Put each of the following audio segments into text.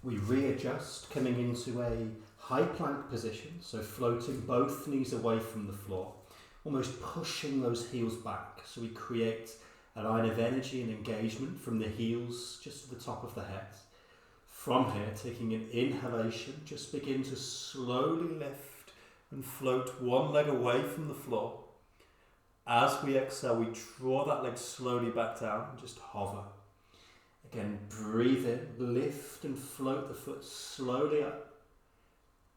We readjust, coming into a high plank position, so floating both knees away from the floor, almost pushing those heels back, so we create a line of energy and engagement from the heels just to the top of the head. From here, taking an inhalation, just begin to slowly lift and float one leg away from the floor. As we exhale, we draw that leg slowly back down and just hover. Again, breathe in, lift and float the foot slowly up.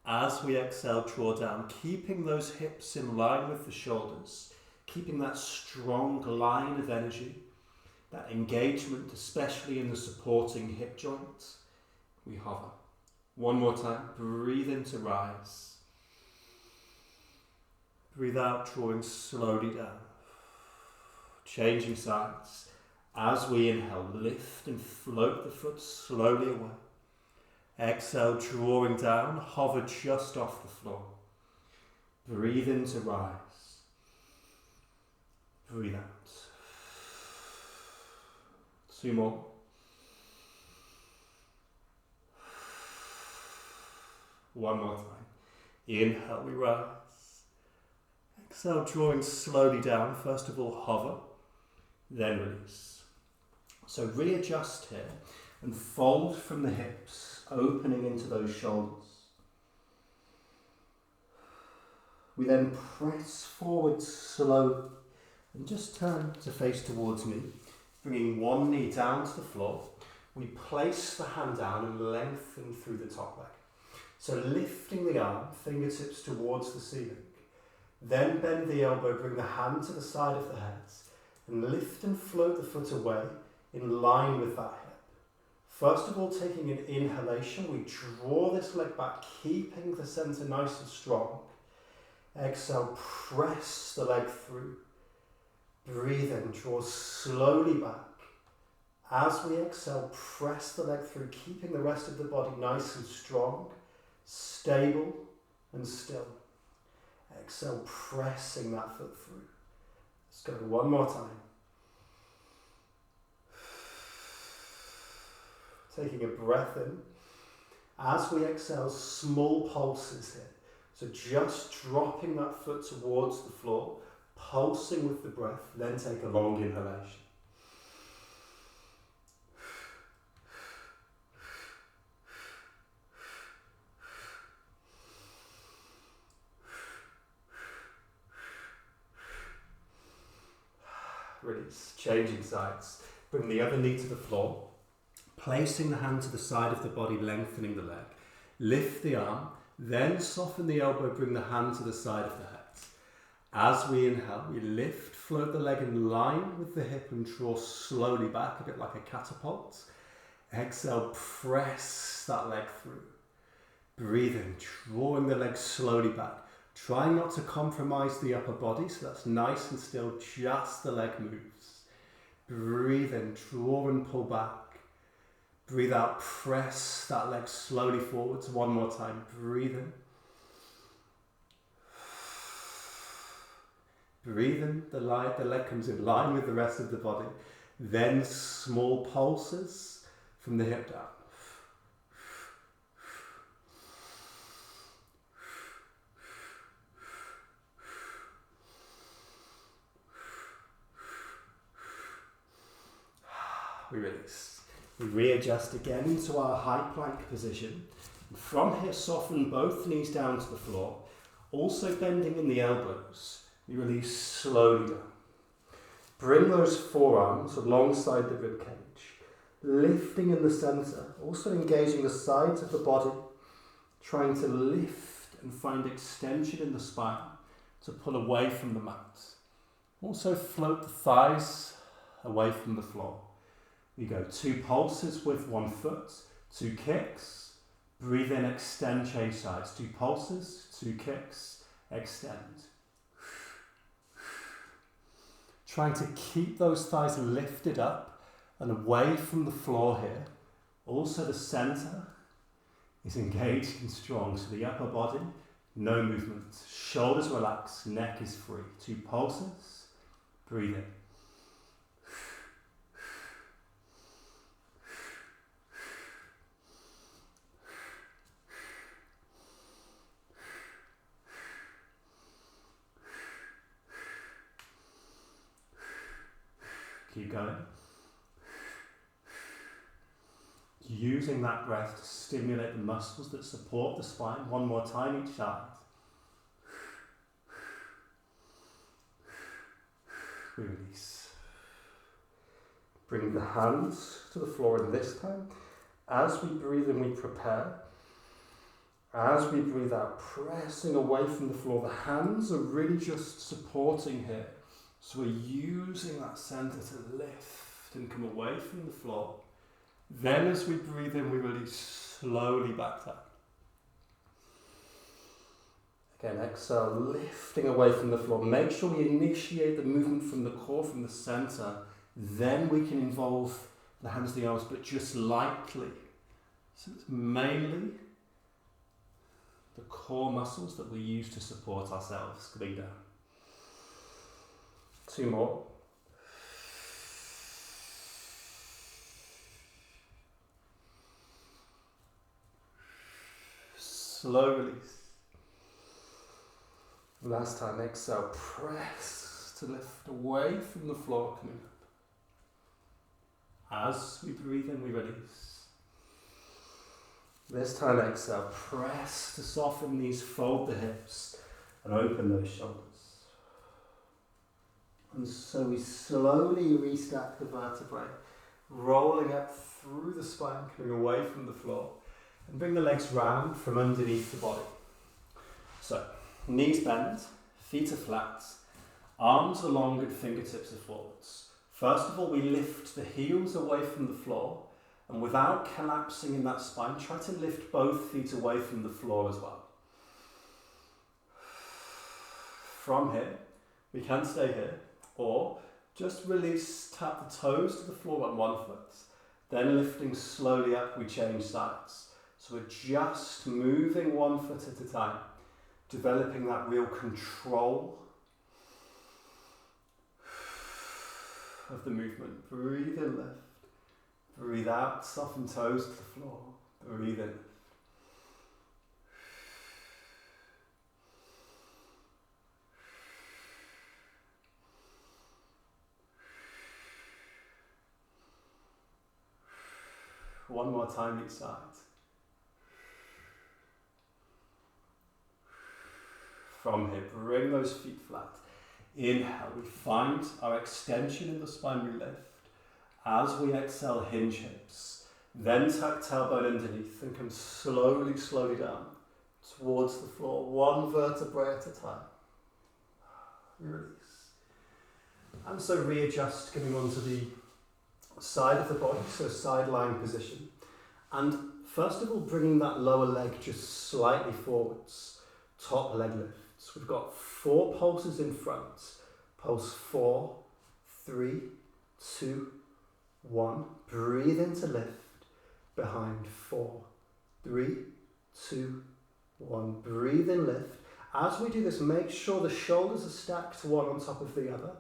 As we exhale, draw down, keeping those hips in line with the shoulders, keeping that strong line of energy, that engagement, especially in the supporting hip joints. We hover. One more time, breathe in to rise. Breathe out, drawing slowly down. Changing sides. As we inhale, lift and float the foot slowly away. Exhale, drawing down, hover just off the floor. Breathe in to rise. Breathe out. 2 more. One more time. Inhale, we rise. Exhale, drawing slowly down. First of all, hover, then release. So readjust here and fold from the hips, opening into those shoulders. We then press forward slowly and just turn to face towards me, bringing one knee down to the floor. We place the hand down and lengthen through the top leg. So lifting the arm, fingertips towards the ceiling. Then bend the elbow, bring the hand to the side of the head and lift and float the foot away in line with that hip. First of all, taking an inhalation, we draw this leg back, keeping the center nice and strong. Exhale, press the leg through. Breathe in, draw slowly back. As we exhale, press the leg through, keeping the rest of the body nice and strong, stable and still. Exhale, pressing that foot through. Let's go one more time. Taking a breath in. As we exhale, small pulses here. So just dropping that foot towards the floor, pulsing with the breath, then take a long inhalation. Release, changing sides. Bring the other knee to the floor, placing the hand to the side of the body, lengthening the leg. Lift the arm, then soften the elbow, bring the hand to the side of the head. As we inhale, we lift, float the leg in line with the hip and draw slowly back, a bit like a catapult. Exhale, press that leg through. Breathe in, drawing the leg slowly back. Try not to compromise the upper body, so that's nice and still, just the leg moves. Breathe in, draw and pull back. Breathe out, press that leg slowly forwards. One more time, breathe in. Breathe in, the leg comes in line with the rest of the body. Then small pulses from the hip down. We release. We readjust again into our high plank position. From here, soften both knees down to the floor, also bending in the elbows. We release slowly down. Bring those forearms alongside the rib cage, lifting in the center, also engaging the sides of the body, trying to lift and find extension in the spine to pull away from the mat. Also float the thighs away from the floor. We go 2 pulses with 1 foot, 2 kicks, breathe in, extend, change sides. 2 pulses, 2 kicks, extend. Trying to keep those thighs lifted up and away from the floor here. Also the center is engaged and strong, so the upper body, no movement. Shoulders relax, neck is free. 2 pulses, breathe in. Keep going. Using that breath to stimulate the muscles that support the spine. One more time each side. We release. Bring the hands to the floor, and this time, as we breathe in, we prepare. As we breathe out, pressing away from the floor, the hands are really just supporting here. So we're using that center to lift and come away from the floor. Then as we breathe in, we release slowly back down. Again, exhale, lifting away from the floor. Make sure we initiate the movement from the core, from the center. Then we can involve the hands and the arms, but just lightly. So it's mainly the core muscles that we use to support ourselves coming down. 2 more. Slow release. Last time, exhale, press to lift away from the floor, coming up. As we breathe in, we release. This time, exhale, press to soften these, fold the hips, and open those shoulders. And so we slowly restack the vertebrae, rolling up through the spine, coming away from the floor, and bring the legs round from underneath the body. So, knees bend, feet are flat, arms are long and fingertips are forwards. First of all, we lift the heels away from the floor, and without collapsing in that spine, try to lift both feet away from the floor as well. From here, we can stay here, or just release, tap the toes to the floor on one foot, then lifting slowly up, we change sides. So we're just moving one foot at a time, developing that real control of the movement. Breathe in, lift. Breathe out, soften toes to the floor. Breathe in. One more time each side. From here, bring those feet flat. Inhale, we find our extension in the spine, we lift. As we exhale, hinge hips. Then tuck tailbone underneath and come slowly, slowly down towards the floor, one vertebrae at a time. Release. And so readjust, coming onto the side of the body, so side lying position. And first of all, bringing that lower leg just slightly forwards, top leg lifts. We've got 4 pulses in front. Pulse 4, 3, 2, 1. Breathe into lift. Behind 4, 3, 2, 1. Breathe in, lift. As we do this, make sure the shoulders are stacked one on top of the other.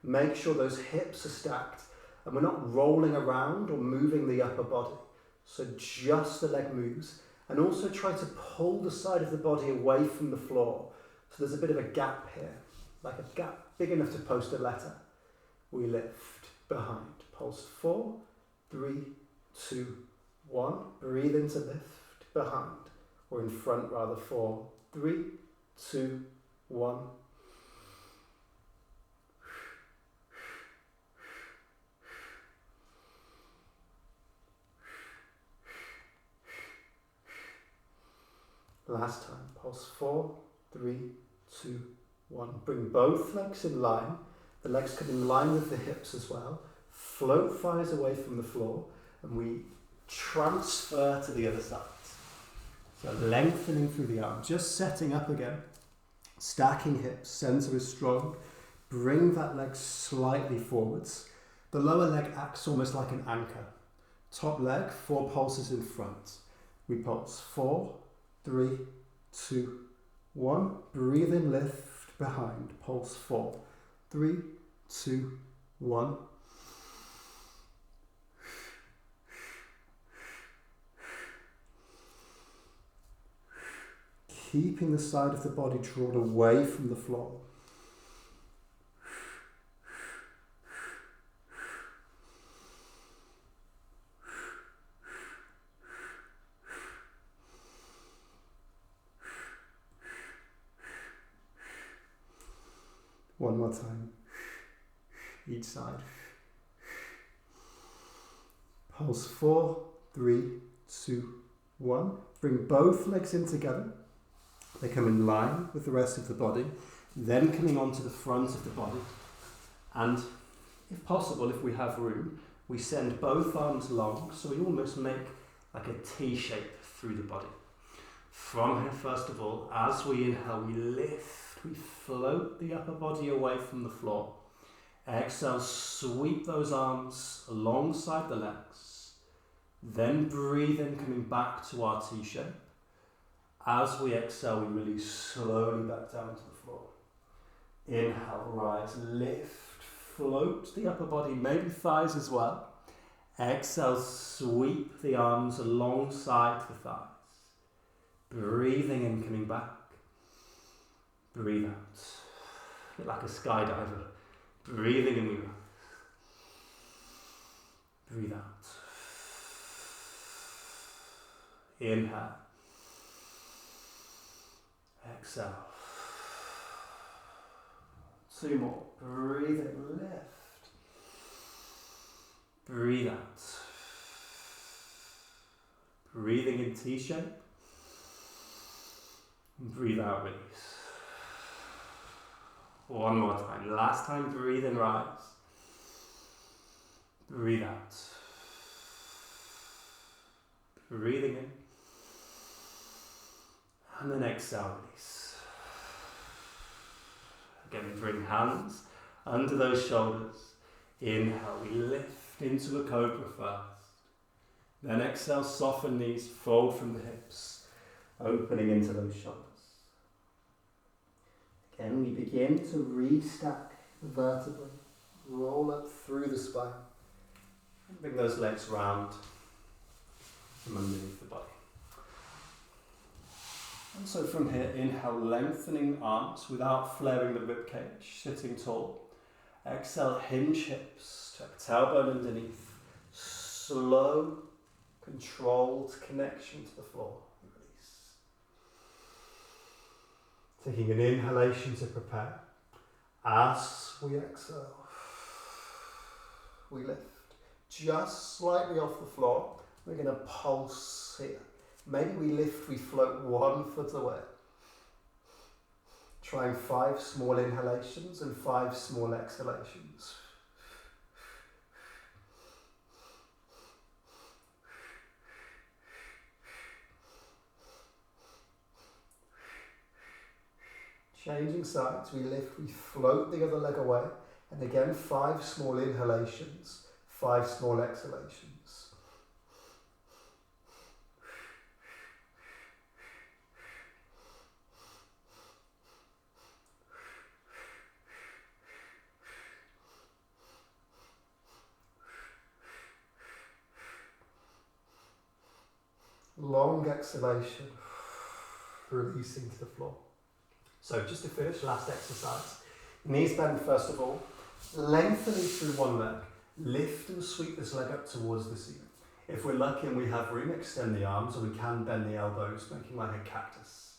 Make sure those hips are stacked and we're not rolling around or moving the upper body. So just the leg moves, and also try to pull the side of the body away from the floor. So there's a bit of a gap here, like a gap big enough to post a letter. We lift behind. Pulse 4, 3, 2, 1. Breathe into lift behind, or in front rather. 4, 3, 2, 1. Last time. Pulse 4, 3, 2, 1. Bring both legs in line. The legs come in line with the hips as well. Float thighs away from the floor, and we transfer to the other side. So lengthening through the arm, just setting up again. Stacking hips, center is strong. Bring that leg slightly forwards. The lower leg acts almost like an anchor. Top leg, 4 pulses in front. We pulse 4, 3, 2, 1. Breathe in, lift behind. Pulse 4, 3, 2, 1. Keeping the side of the body drawn away from the floor. One more time. Each side. Pulse 4, 3, 2, 1. Bring both legs in together. They come in line with the rest of the body, then coming onto the front of the body. And if possible, if we have room, we send both arms long, so we almost make like a T shape through the body. From here, first of all, as we inhale, we lift, we float the upper body away from the floor. Exhale, sweep those arms alongside the legs. Then breathe in, coming back to our T shape. As we exhale, we release slowly back down to the floor. Inhale, rise, lift, float the upper body, maybe thighs as well. Exhale, sweep the arms alongside the thighs. Breathing in, coming back. Breathe out. A bit like a skydiver. Breathing in, we rise. Breathe out. Inhale. Exhale. 2 more. Breathe in, lift. Breathe out. Breathing in T-shape. Breathe out, release. One more time. Last time, breathe in, rise. Breathe out. Breathing in. And then exhale, release. Again, bring hands under those shoulders. Inhale, we lift into a cobra first. Then exhale, soften knees, fold from the hips, opening into those shoulders. Again, we begin to restack the vertebrae, roll up through the spine, and bring those legs round from underneath the body. And so from here, inhale, lengthening arms without flaring the ribcage, sitting tall. Exhale, hinge hips, tuck tailbone underneath. Slow, controlled connection to the floor. Release. Taking an inhalation to prepare. As we exhale, we lift. Just slightly off the floor, we're going to pulse here. Maybe we lift, we float 1 foot away. Trying 5 small inhalations and 5 small exhalations. Changing sides, we lift, we float the other leg away. And again, 5 small inhalations, 5 small exhalations. Long exhalation, releasing to the floor. So just to finish, last exercise. Knees bend first of all, lengthening through one leg, lift and sweep this leg up towards the ceiling. If we're lucky and we have room, extend the arms, or we can bend the elbows, making like a cactus.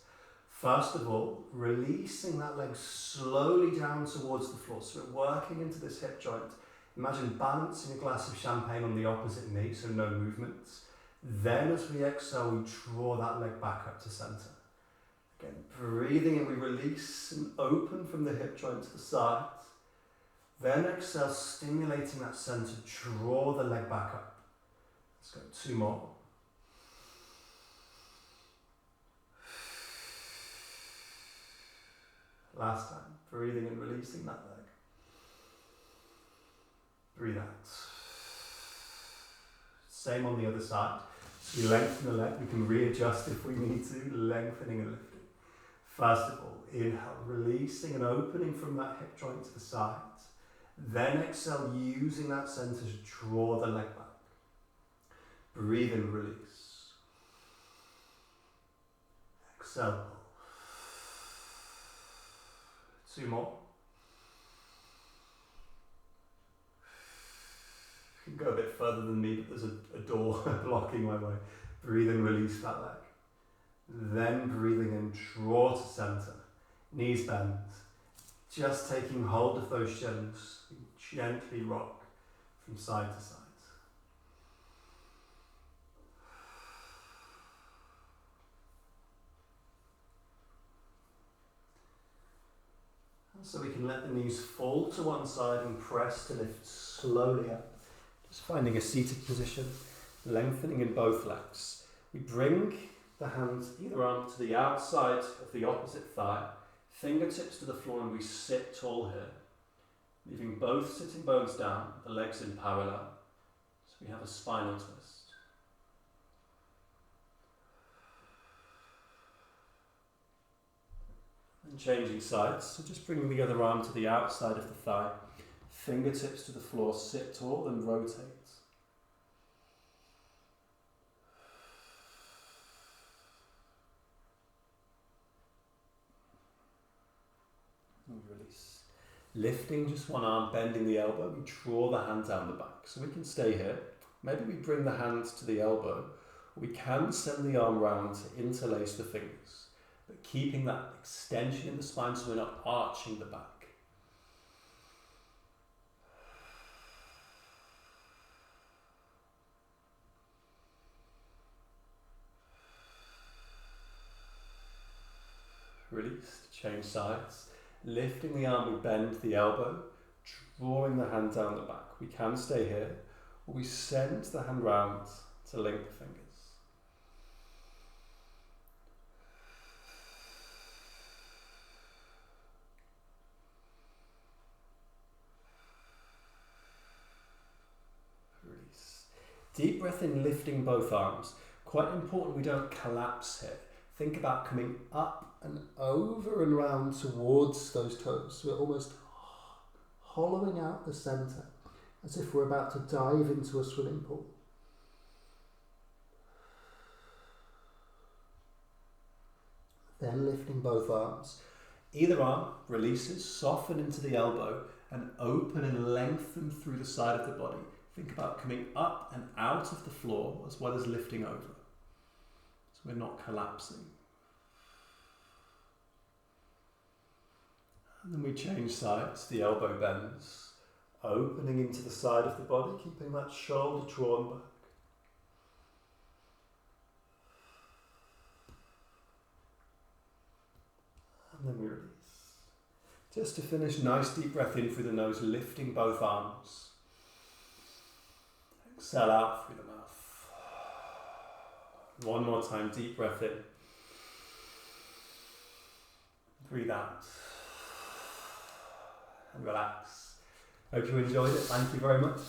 First of all, releasing that leg slowly down towards the floor. So we're working into this hip joint. Imagine balancing a glass of champagne on the opposite knee, so no movements. Then as we exhale, we draw that leg back up to centre. Again, breathing in, we release and open from the hip joint to the sides. Then exhale, stimulating that centre, draw the leg back up. Let's go 2 more. Last time, breathing and releasing that leg. Breathe out. Same on the other side. So we lengthen the leg, we can readjust if we need to, lengthening and lifting. First of all, inhale, releasing and opening from that hip joint to the sides. Then exhale, using that centre to draw the leg back. Breathe and release. Exhale. 2 more. You can go a bit further than me, but there's a door blocking my way. Breathe and release that leg. Then breathing in, draw to centre. Knees bend. Just taking hold of those shins, gently rock from side to side. And so we can let the knees fall to one side and press to lift slowly up. Just finding a seated position, lengthening in both legs. We bring the hands, either arm, to the outside of the opposite thigh, fingertips to the floor, and we sit tall here, leaving both sitting bones down, the legs in parallel, so we have a spinal twist. And changing sides, so just bringing the other arm to the outside of the thigh, fingertips to the floor, sit tall and rotate. And release. Lifting just one arm, bending the elbow, we draw the hand down the back. So we can stay here. Maybe we bring the hands to the elbow. We can send the arm round to interlace the fingers, but keeping that extension in the spine so we're not arching the back. Release, change sides. Lifting the arm, we bend the elbow, drawing the hand down the back. We can stay here, or we send the hand round to link the fingers. Release. Deep breath in, lifting both arms. Quite important we don't collapse here. Think about coming up and over and round towards those toes. So we're almost hollowing out the centre, as if we're about to dive into a swimming pool. Then lifting both arms. Either arm releases, soften into the elbow, and open and lengthen through the side of the body. Think about coming up and out of the floor, as well as lifting over. We're not collapsing. And then we change sides, the elbow bends, opening into the side of the body, keeping that shoulder drawn back. And then we release. Just to finish, nice deep breath in through the nose, lifting both arms. Exhale out through the mouth. One more time, deep breath in. Breathe out. And relax. Hope you enjoyed it. Thank you very much.